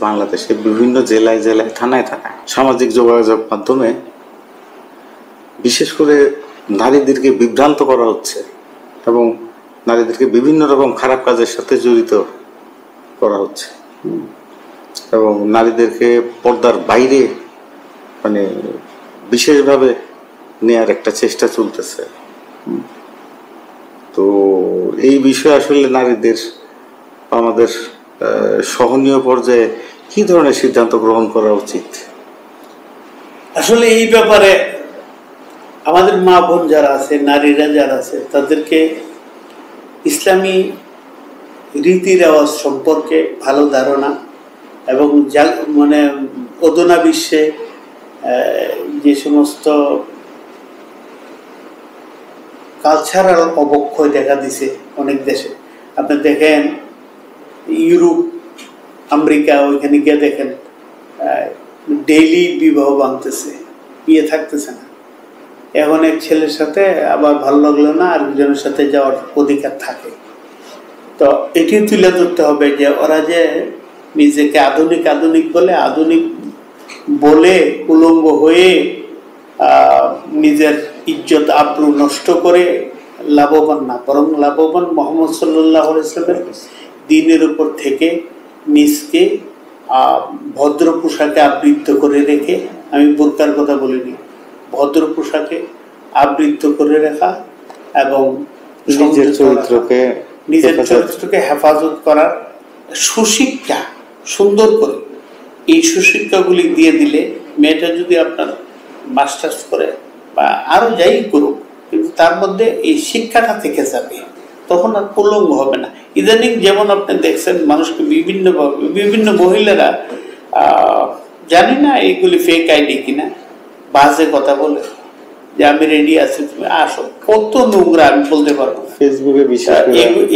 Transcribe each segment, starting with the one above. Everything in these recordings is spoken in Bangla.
বাংলাদেশে বিভিন্ন জেলায় জেলায় থানায় থানায় সামাজিক যোগাযোগ মাধ্যমে বিশেষ করে নারীদেরকে বিভ্রান্ত করা হচ্ছে এবং নারীদেরকে বিভিন্ন রকম খারাপ কাজের সাথে জড়িত করা হচ্ছে এবং নারীদেরকে পর্দার বাইরে মানে বিশেষভাবে নেয়ার একটা চেষ্টা চলতেছে। তো এই বিষয়ে আসলে নারীদের আমাদের সহনীয় পর্যায়ে কি ধরনের সিদ্ধান্ত গ্রহণ করা উচিত? আসলে এই ব্যাপারে আমাদের মা বোন যারা আছে, নারীরা যারা আছে, তাদেরকে ইসলামী রীতি রেওয়াজ সম্পর্কে ভালো ধারণা এবং মানে অধুনা বিশ্বে যে সমস্ত কালচারাল অবক্ষয় দেখা দিছে অনেক দেশে, আপনি দেখেন ইউরোপ, আমেরিকা, ওইখানে গিয়ে দেখেন ডেইলি বিবাহ ভাঙতেছে, বিয়ে থাকতেছে না। এখন এক ছেলের সাথে আবার ভালো লাগলো না, আরেকজনের সাথে যাওয়ার অধিকার থাকে। তো এটি তুলে ধরতে হবে যে ওরা যে নিজেকে আধুনিক আধুনিক বলে উলঙ্গ হয়ে নিজের ইজ্জত আবরু নষ্ট করে লাভবান না, বরং লাভবান মুহাম্মদ সাল্লাল্লাহু আলাইহি ওয়াসাল্লামের দ্বীনের উপর থেকে নিজকে ভদ্র পোশাকে আবৃত করে রেখে, আমি বোরকার কথা বলিনি, ভদ্র পোশাকে আবৃত করে রাখা এবং নিজের চরিত্রকে হেফাজত করার সুশিক্ষা সুন্দর করে, এই সুশিক্ষাগুলি দিয়ে দিলে মেয়েটা যদি আপনার মাস্টার্স করে বা আরো যাই করুক, কিন্তু তার মধ্যে এই শিক্ষাটা থেকে যাবে, তখন আর উলঙ্গ হবে না। ইদানিং যেমন আপনি দেখছেন মানুষকে বিভিন্ন মহিলারা, জানি না এইগুলি ফেক আইডি কিনা, বাজে কথা বলে যে আমি রেডি আছি, তুমি আসো, কত নোংরা আমি বলতে পারবো। ফেসবুকে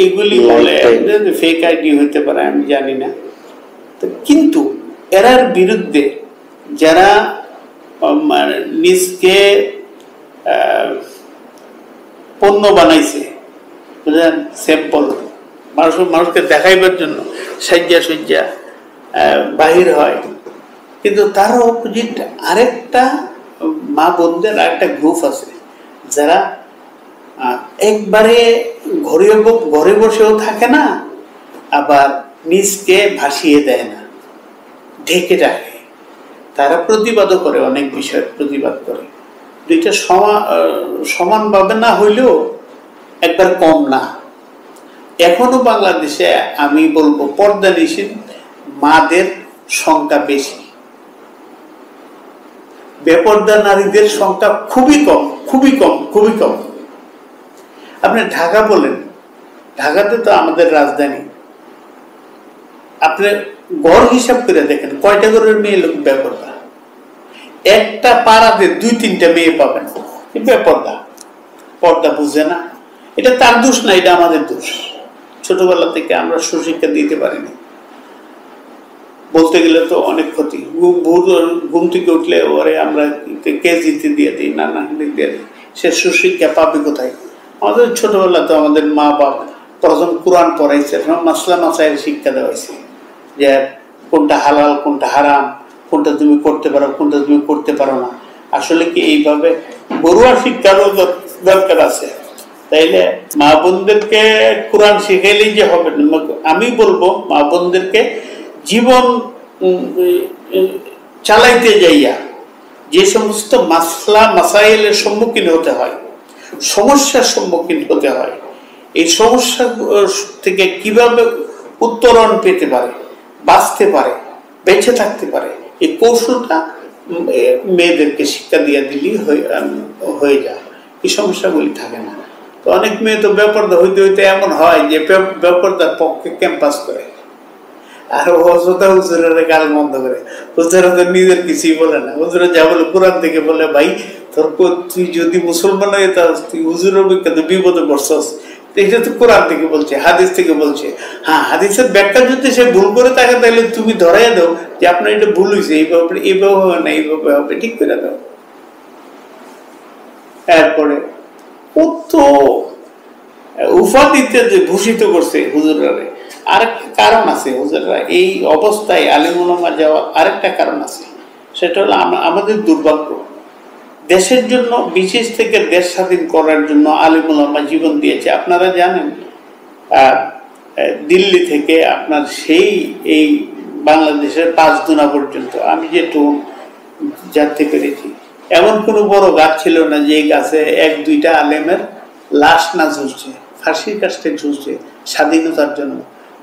এগুলি বলে ফেক আইডি হইতে পারে, আমি জানি না। কিন্তু এরার বিরুদ্ধে যারা নিজকে পণ্য বানাইছে, বুঝলেন, স্যাম্পল মানুষকে দেখাইবার জন্য সাজ্জা বাহির হয়, কিন্তু তার অপোজিট আরেকটা মা বোনদের আরেকটা গ্রুপ আছে যারা একবারে ঘরে বসেও থাকে না, আবার নিজকে ভাসিয়ে দেয় না, ঢেকে রাখে। তারা প্রতিবাদও করে, অনেক বিষয়ের প্রতিবাদ করে। দুইটা সমানভাবে না হইলেও একবার কম না। এখনো বাংলাদেশে আমি বলবো পর্দানিশীন মাদের সংখ্যা বেশি, বেপর্দা নারীদের সংখ্যা খুবই কম। আপনি ঢাকা বলেন, ঢাকাতে তো আমাদের রাজধানী, আপনি গড় হিসাব করে দেখেন কয়টা ঘরের মেয়ে লোক বেপর্দা। একটা পাড়াতে 2-3টা মেয়ে পাবেন বেপর্দা, পর্দা বুঝে না। এটা তার দোষ না, এটা আমাদের দোষ। ছোটবেলা থেকে আমরা সুশিক্ষা দিতে পারিনি। বলতে গেলে তো অনেক ক্ষতি। ঘুম থেকে উঠলে ওরে আমরা কেজিতে দিয়ে দিই, নানা দিয়ে দিই, সে সুশিক্ষা পাবে কোথায়? আমাদের ছোটবেলা তো আমাদের মা বাবা প্রথম কোরআন পড়াইছে, মাসলা মাসাইল শিক্ষা দেওয়া হয়েছে যে কোনটা হালাল, কোনটা হারাম, কোনটা তুমি করতে পারো, কোনটা তুমি করতে পারো না। আসলে কি এইভাবে বড়ুয়া শিক্ষারও দরকার আছে। তাইলে মা বোনদেরকে কোরআন শিখাইলেই যে হবে, আমি বলবো মা বোনদেরকে জীবন চালাইতে যাইয়া যে সমস্ত মাসলা মাসাইলের সম্মুখীন হতে হয়, সমস্যার সম্মুখীন হতে হয়, এই সমস্যা থেকে কিভাবে উত্তরণ পেতে পারে, বাঁচতে পারে, বেঁচে থাকতে পারে, এই কৌশলটা মেয়েদেরকে শিক্ষা দিয়ে দিলেই হয়ে যায়, এই সমস্যাগুলি থাকে না। তো অনেক মেয়ে তো বেপরদা হইতে হইতে এমন হয় যে বেপরদার পক্ষে ক্যাম্পাস করে, আর অযথা হুজুরের গাল বন্ধ করে। হুজুরা তো নিজের কিছুই বলে না, হুজুরা যা বলে কোরআন থেকে বলে, ভাই তোর তুই যদি মুসলমান হয়ে তুই হুজুরের বিখ্যাত বিপদে পড়ছস, এটা তো কোরআন থেকে বলছে, হাদিস থেকে বলছে। হ্যাঁ, হাদিসের ব্যাখ্যা যদি সে ভুল করে থাকে তাহলে তুমি ধরাই দাও যে আপনার এটা ভুল হয়েছে, এইভাবে হবে না, এইভাবে হবে, ঠিক করে দাও। এরপরে কত উপাধিতে যে ভূষিত করছে হুজুরারে, আরেকটা কারণ আছে হুজুররা, এই অবস্থায় আলেম ওলামা যাওয়ার আরেকটা কারণ আছে, সেটা হলো আমাদের দুর্ভাগ্য। দেশের জন্য, বিশেষ থেকে দেশ স্বাধীন করার জন্য আলেম ওলামা জীবন দিয়েছে। আপনারা জানেন দিল্লি থেকে আপনার সেই এই বাংলাদেশের 5 দুনা পর্যন্ত আমি যেটু জানতে পেরেছি, এমন কোনো বড় গাছ ছিল না যে গাছে 1-2টা আলেমের লাশ না ঝুলছে, ফাঁসির কাছে ঝুলছে স্বাধীনতার জন্য,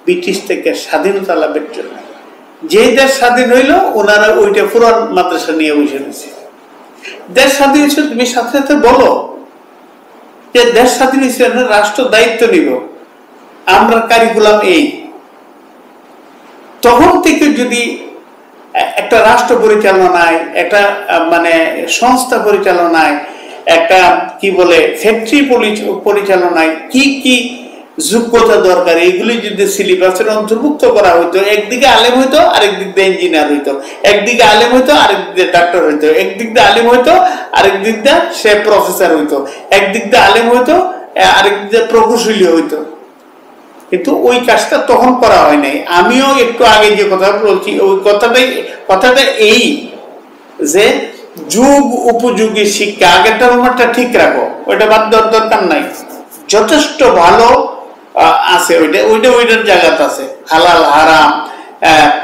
ব্রিটিশ থেকে স্বাধীনতা লাভের জন্য। যে দেশ স্বাধীন হইল ওনারা ওইটা পুরান মাদ্রাসা নিয়ে বসে গেছে। দেশ স্বাধীন হয়েছে, তুমি সাথে সাথে বলো যে দেশ স্বাধীন হয়েছে, রাষ্ট্র দায়িত্ব নিব, আমরা কারিকুলাম এই। তখন থেকে যদি একটা রাষ্ট্র পরিচালনায়, একটা মানে সংস্থা পরিচালনায়, একটা কি বলে ফ্যাক্টরি পরিচালনায় কি কি যোগ্যতা দরকার, এইগুলি যদি সিলেবাসের অন্তর্ভুক্ত করা হইতো, একদিকে আলেম হইতো, আরেক দিক দিয়ে ইঞ্জিনিয়ার হইতো, একদিকে আলেম হইতো, আরেক দিকে ডাক্তার হইতো, একদিক দিয়ে আলেম হইতো, আরেক দিক দিয়ে সে প্রফেসর হইতো, একদিক দিয়ে আলেম হইতো, আরেক দিক দিয়ে প্রকৌশলী হইতো। কিন্তু ওই কাজটা তখন করা হয় নাই। আমিও একটু আগে যে কথা বলছি ওই কথাটা এই যে যুগ উপযোগী শিক্ষা, আগেরটা রুমারটা ঠিক রাখো, ওইটা বাদ দেওয়ার দরকার নাই, যথেষ্ট ভালো আছে, ওইটার জায়গাতে আছে। হালাল হারাম,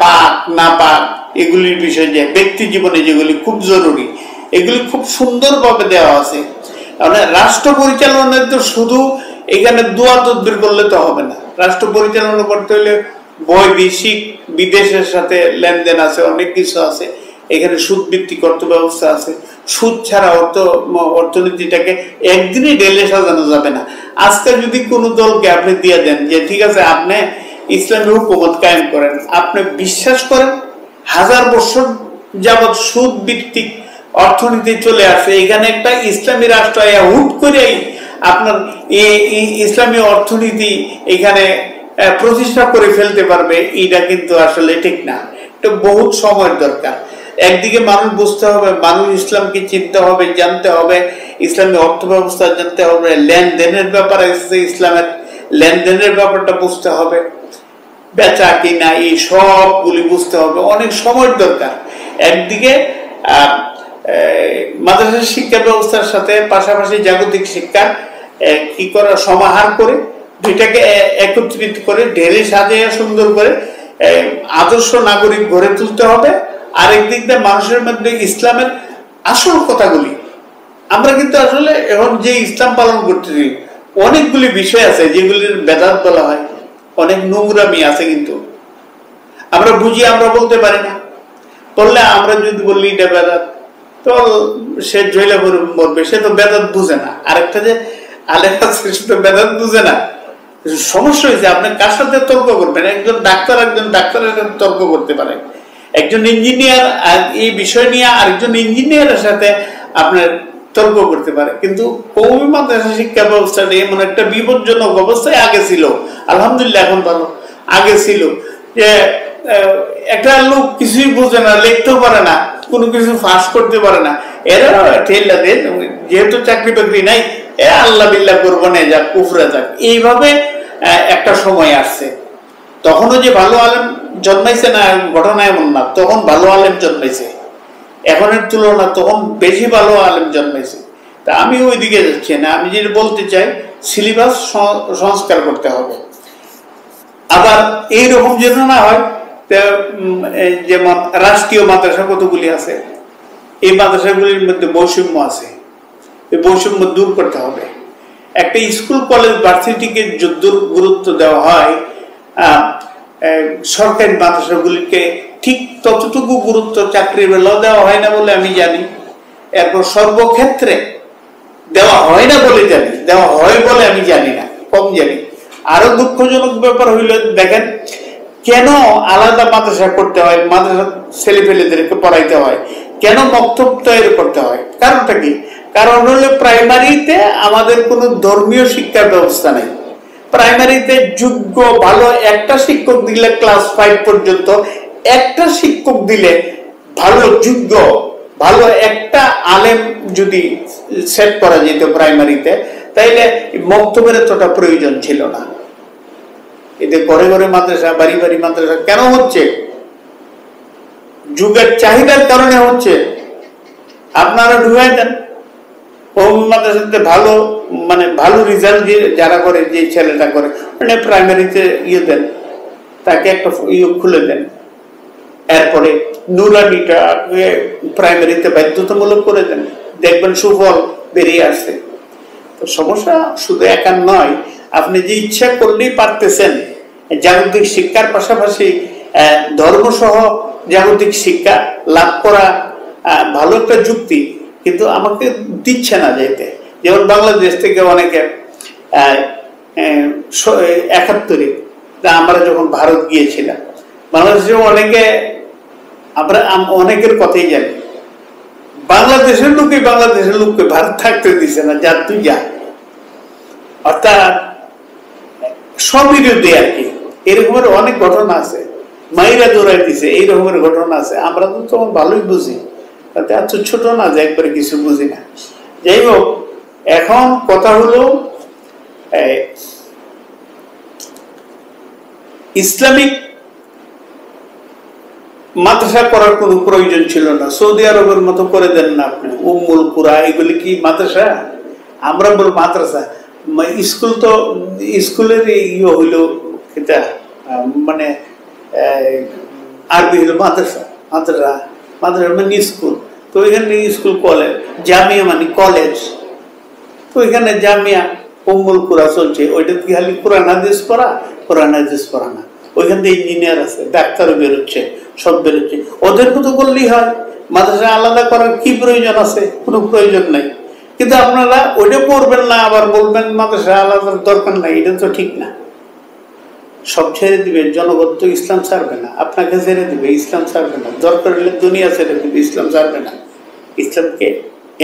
পাক না পাক, এগুলির বিষয় যে ব্যক্তি জীবনে যেগুলি খুব জরুরি, এগুলি খুব সুন্দরভাবে দেওয়া আছে। মানে রাষ্ট্র পরিচালনায় তো শুধু এখানে দোয়া তদবির করলে তো হবে না। রাষ্ট্র পরিচালনা করতে হলে বৈদেশিক বিদেশের সাথে লেনদেন আছে, অনেক কিছু আছে। এখানে সুদ ভিত্তিক অর্থ ব্যবস্থা আছে। সুদ ছাড়া অর্থনীতিটাকে একদিনই ঢেলে সাজানো যাবে না। আজকে যদি কোনো দলকে আপনি দিয়ে দেন যে ঠিক আছে আপনি ইসলামী হুকুমত কায়েম করেন, আপনি বিশ্বাস করেন 1000 বছর যাবৎ সুদ ভিত্তিক অর্থনীতি চলে আসে, এখানে একটা ইসলামী রাষ্ট্র হুট করে আপনার ইসলামী অর্থনীতি এখানে প্রতিষ্ঠা করে ফেলতে পারবে, এটা কিন্তু আসলে ঠিক না। এটা বহুত সময়ের দরকার। একদিকে মানুষ বুঝতে হবে, মানুষ ইসলামকে চিনতে হবে, জানতে হবে, ইসলামী অর্থ ব্যবস্থা জানতে হবে, লেনদেনের ব্যাপারে ইসলামের লেনদেনের ব্যাপারটা বুঝতে হবে, বেচা কিনা এই সবগুলি বুঝতে হবে, অনেক সময়ের দরকার। একদিকে মাদ্রাসা শিক্ষা ব্যবস্থার সাথে পাশাপাশি জাগতিক শিক্ষা কি করা, সমাহার করে দুইটাকে একত্রিত করে ঢেলে সাজিয়ে সুন্দর করে আদর্শ নাগরিক গড়ে তুলতে হবে। আরেক দিক দিয়ে মানুষের মধ্যে ইসলামের আসল কথাগুলি, আমরা কিন্তু আসলে এখন যে ইসলাম পালন করতেছি অনেকগুলি বিষয় আছে যেগুলির বেদাত বলা হয়, অনেক নোংরামি আছে, কিন্তু আমরা বুঝি, আমরা বলতে পারি না। বললে আমরা যদি বললি এটা বেদাত, তো সে জয়লা মরবে, সে তো বেদাত বুঝে না। আরেকটা যে আলেম আছে সে তো বেদাত বুঝে না। সমস্যা হয়েছে, আপনি কার সাথে তর্ক করবেন? একজন ডাক্তারের সাথে তর্ক করতে পারে, একজন ইঞ্জিনিয়ার এই বিষয় নিয়ে আরেকজন ইঞ্জিনিয়ারের সাথে আপনার তর্ক করতে পারে। কিন্তু কওমি মাদ্রাসা শিক্ষা ব্যবস্থাটা এমন একটা বিপজ্জনক অবস্থায় আগে ছিল, আলহামদুলিল্লাহ এখন ভালো, আগে ছিল যে একটা লোক কিছুই বোঝে না, লিখতেও পারে না, কোনো কিছু ফাঁস করতে পারে না, এরা ঠেলা দেন, যেহেতু চাকরি বাকরি নাই, আল্লাহ বিল্লাহ করবো না, যাক কুফরে যাক, এইভাবে একটা সময় আসছে। তখনও যে ভালো আলেম জন্মাইছে না ঘটনা এমন না, তখন ভালো আলেম জন্মাইছে, এখনের তুলনা তখন বেশি ভালো আলেম জন্মাইছে। তা আমি ওই দিকে যাচ্ছি না, আমি যেটা বলতে চাই সিলেবাস সংস্কার করতে হবে। আবার এইরকম যেন না হয় যেমন রাষ্ট্রীয় মাদ্রাসা কতগুলি আছে, এই মাদ্রাসাগুলির মধ্যে বৈষম্য আছে, এই বৈষম্য দূর করতে হবে। একটা স্কুল কলেজ ভার্সিটিকে যত গুরুত্ব দেওয়া হয়, সরকারি মাদ্রাসাগুলিকে ঠিক ততটুকু গুরুত্ব চাকরির বেলাও দেওয়া হয় না বলে আমি জানি। এরপর সর্বক্ষেত্রে দেওয়া হয় না বলে জানি, দেওয়া হয় বলে আমি জানি না, কম জানি। আরো দুঃখজনক ব্যাপার হইল, দেখেন কেন আলাদা মাদ্রাসা করতে হয়, মাদ্রাসা ছেলেপেলেদেরকে পড়াইতে হয়, কেন মক্তব তৈরি করতে হয়? কারণটা কি? কারণ হলো প্রাইমারিতে আমাদের কোনো ধর্মীয় শিক্ষার ব্যবস্থা নেই। প্রাইমারিতে যোগ্য ভালো একটা শিক্ষক দিলে ক্লাস 5 পর্যন্ত, একটা শিক্ষক দিলে ভালো যোগ্য ভালো একটা আলেম যদি সেট করা যেত প্রাইমারিতে, তাইলে মক্তবের এতটা প্রয়োজন ছিল না। এতে ঘরে ঘরে মাদ্রাসা, বাড়ি বাড়ি মাদ্রাসা কেন হচ্ছে? যুগের চাহিদার কারণে হচ্ছে। আপনারা ঢুকাই দেন কওমি মাদ্রাসাতে ভালো, মানে ভালো রেজাল্ট যারা করে, যে ছেলেটা করে, মানে প্রাইমারিতে দেন, তাকে একটা খুলে দেন। এরপরে নুরানিটা প্রাইমারিতে বাধ্যতামূলক করে দেন, দেখবেন সুফল বেরিয়ে আসছে। তো সমস্যা শুধু একা নয়, আপনি যে ইচ্ছা করলেই পারতেছেন জাগতিক শিক্ষার পাশাপাশি ধর্মসহ জাগতিক শিক্ষা লাভ করা ভালো একটা যুক্তি, কিন্তু আমাকে দিচ্ছে না যেতে। যেমন বাংলাদেশ থেকে অনেকে ৭১ আমরা যখন ভারত গিয়েছিলাম, বাংলাদেশে অনেকে, আমরা অনেকের কথাই জানি, বাংলাদেশের লোককে ভারত থাকতে দিছে না, যা তুই যা। অর্থাৎ স্ববিরোধী আর কি, এরকমের অনেক ঘটনা আছে। মাইরা দৌড়াই দিছে, এই রকমের ঘটনা আছে। আমরা তো তখন ভালোই বুঝি, তাতে এত ছোট না যে একবারে কিছু বুঝি না। যাই হোক, এখন কথা হলো ইসলামিক মাদ্রাসা করার কোনো প্রয়োজন ছিল না। সৌদি আরবের মতো করে দেন না আপনি, উম্মুল কুরা, এগুলি কি মাদ্রাসা? আমরা বল মাদ্রাসা। স্কুল তো স্কুলের হইল মানে আরবি হইল মাদ্রাসা, মাদ্রাসা মানে স্কুল। তো এখানে স্কুল, কলেজ, জামিয়া মানে কলেজ। তো এখানে জামিয়া উম্মুল কুরা চলছে, ওইটা কি খালি কোরআন হাদিস পড়া? কোরআন হাদিস পড়া না, ওইখান থেকে ইঞ্জিনিয়ার আছে, ডাক্তারও বেরোচ্ছে, সব বেরোচ্ছে। ওদের মতো করলেই হয়। মাদ্রাসা আলাদা করার কি প্রয়োজন আছে? কোনো প্রয়োজন নাই। কিন্তু আপনারা ওইটা পড়বেন না, আবার বলবেন মাদ্রাসা আলাদার দরকার নাই। এটা তো ঠিক না। সব ছেড়ে দিবে, জনগণ তো ইসলাম ছাড়বে না। আপনাকে ছেড়ে দিবে, ইসলাম ছাড়বে না। দরকার হলে দুনিয়া ছেড়ে দিবে, ইসলাম ছাড়বে না। ইসলামকে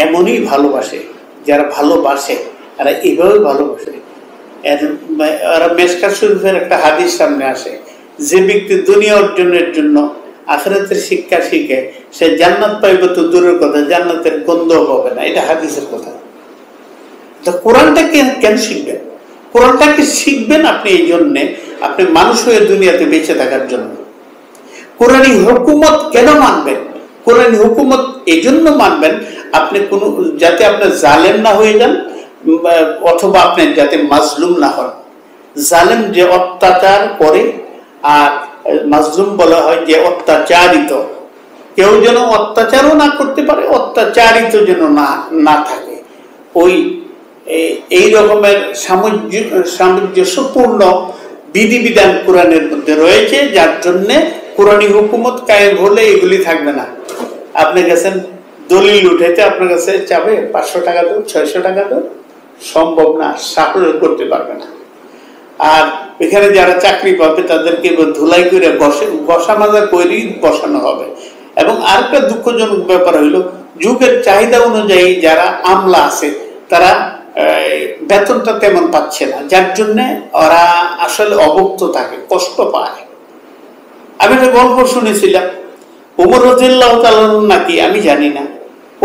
এমনই ভালোবাসে যারা ভালোবাসে, এরা এইভাবে ভালোবাসে। এরা মেশকাত শরীফের একটা হাদিস সামনে আসে, যে ব্যক্তি দুনিয়া অর্জনের জন্য আখিরাতের শিক্ষা শিখে, সে জান্নাত পাইবে তো দূরের কথা, জান্নাতের গন্ধ পাবে না। এটা হাদিসের কথা। তো কোরআনটা কেন শিখবেন? কোরআনটাকে শিখবেন আপনি এই জন্যে, আপনি মানুষ হয়ে দুনিয়াতে বেঁচে থাকার জন্য। কোরআনী হুকুমত কেন মানবেন? কোরআনী হুকুমত এই জন্য মানবেন, আপনি কোনো যাতে আপনি জালেম না হয়ে যান, অথবা আপনি যাতে মাজলুম না হন। জালেম যে অত্যাচার করে, আর মাজলুম বলা হয় যে অত্যাচারিত। কেউ যেন অত্যাচারও না করতে পারে, অত্যাচারিত যেন না থাকে। এই রকমের সামঞ্জস্যপূর্ণ বিধিবিধান কোরআনের মধ্যে রয়েছে, যার জন্য কোরআনী হুকুমত কায়েম হলে এগুলি থাকবে না। আপনি গেছেন দলিল উঠাইতে, আপনার কাছে চাবে 500 টাকা দাও, 600 টাকা দাও, সম্ভব না, সাফল্য করতে পারবে না। আর এখানে যারা চাকরি পাবে তাদেরকে ধুলাই করে বসা মাজা করেই বসানো হবে। এবং আরেকটা দুঃখজনক ব্যাপার হইল, যুগের চাহিদা অনুযায়ী যারা আমলা আছে তারা বেতনটা তেমন পাচ্ছে না, যার জন্য ওরা আসলে অভুক্ত থাকে, কষ্ট পায়। আমি একটা গল্প শুনেছিলাম, ওমর রাদিয়াল্লাহু তাআলা নাকি, আমি জানি না,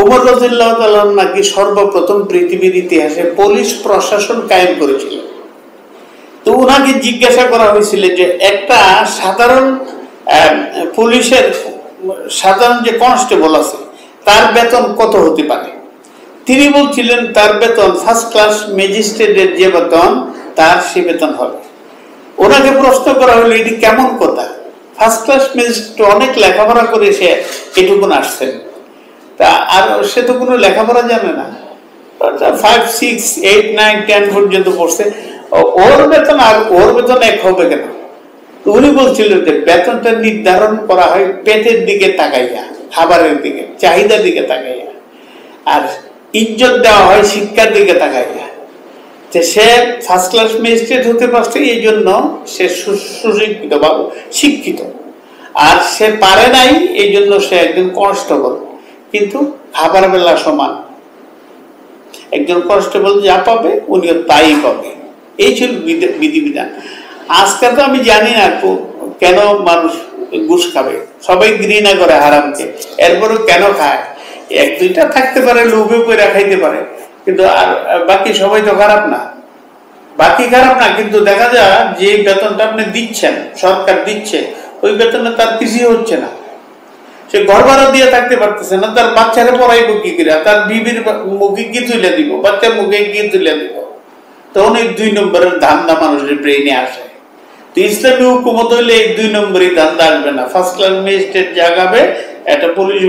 ওমর রাদিয়াল্লাহু তাআলা নাকি সর্বপ্রথম পৃথিবীর ইতিহাসে পুলিশ প্রশাসন কায়েম করেছিল। তো ওনাকে জিজ্ঞাসা করা হয়েছিল যে একটা সাধারণ পুলিশের সাধারণ যে কনস্টেবল আছে তার বেতন কত হতে পারে। তিনি বলছিলেন তার বেতন ফার্স্ট ক্লাস ম্যাজিস্ট্রেটের যে বেতন, তার সে বেতন হবে। ওনাকে প্রশ্ন করা হলো, এটি কেমন কথা? ফার্স্ট ক্লাস ম্যাজিস্ট্রেট অনেক লেখাপড়া করে সে এটুকুন আসছেন, তা আর সে তো কোনো লেখাপড়া জানে না, 5, 6, 8, 9, 10 পর্যন্ত পড়ছে। ওর বেতন আর ওর বেতন এক হবে কেন? উনি বলছিলেন যে বেতনটা নির্ধারণ করা হয় পেটের দিকে তাকাইয়া, খাবারের দিকে, চাহিদার দিকে তাকাইয়া, আর ইজ্জত দেওয়া হয় শিক্ষার দিকে তাকাইয়া। যে সে ফার্স্ট ক্লাস ম্যাজিস্ট্রেট হতে পারছে এই জন্য সে সুশিক্ষিত বা শিক্ষিত, আর সে পারে নাই এই জন্য সে একজন কনস্টেবল। কিন্তু খাবার বেলা সমান, একজন কনস্টেবল যা পাবে উনিও তাই পাবে। এই ছিল বিধিবিধান। আজকে তো আমি জানি না কেন মানুষ ঘুষ খাবে, সবাই ঘৃণা করে হারামকে, এরপরেও কেন খায়? 1-2টা থাকতে পারে, লোভে করে খাইতে পারে, কিন্তু আর বাকি সবাই তো খারাপ না। বাকি খারাপ না, কিন্তু দেখা যায় যে বেতনটা আপনি দিচ্ছেন, সরকার দিচ্ছে, ওই বেতনে তার কিছুই হচ্ছে না। সে ঘর ভাড়া দিয়ে থাকতে পারতেছে না, তার বাচ্চারা পড়াইব কি করে, তার বিবির মুখে কি তুলে দিব, বাচ্চার মুখে কি তুলে দিব। তখন এই 2 নম্বরের ধান্দা মানুষের ব্রেনে আসে। তো ইসলামী হুকুমত হইলে এই 2 নম্বরই ধান্দা আসবে না। ফার্স্ট ক্লাস ম্যাজিস্ট্রেট যা খাবে, একটা পুলিশ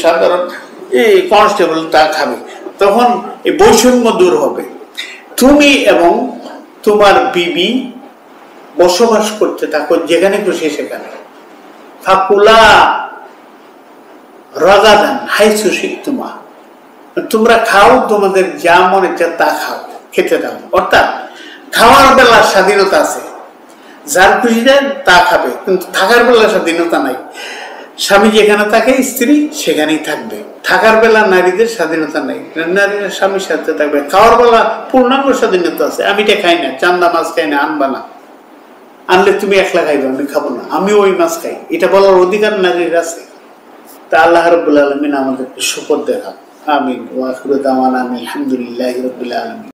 সাধারণ এই কনস্টেবল তা খাবে। তখন এই বৈষম্য দূর হবে। তুমি এবং তোমার বিবি বসবাস করতে থাকো যেখানে খুশি সেখানে। ফাকুলা রাগাদান হাইসু শিখতুমা, তোমরা খাও, তোমাদের যা মনে চায় তা খাও, খেতে দাও। অর্থাৎ খাওয়ার বেলার স্বাধীনতা আছে, যার খুশি দেন তা খাবে, কিন্তু থাকার বেলার স্বাধীনতা নাই। স্বামী যেখানে থাকে স্ত্রী সেখানেই থাকবে। থাকার বেলা নারীদের স্বাধীনতা নাই, নারীরা স্বামীর সাথে থাকবে। খাওয়ার বেলা পূর্ণাঙ্গ স্বাধীনতা আছে। আমি এটা খাই না, চান্দা মাছ খাই না, আনবা না, আনলে তুমি একলা খাইবে, আমি খাবো না, আমি ওই মাছ খাই, এটা বলার অধিকার নারীর আছে। তা আল্লাহ রাব্বুল আলামিন আমাদেরকে সুপথ দেখান। আমিন। ওয়া আখিরু দাওয়ানা আলহামদুলিল্লাহি রাব্বিল আলামিন।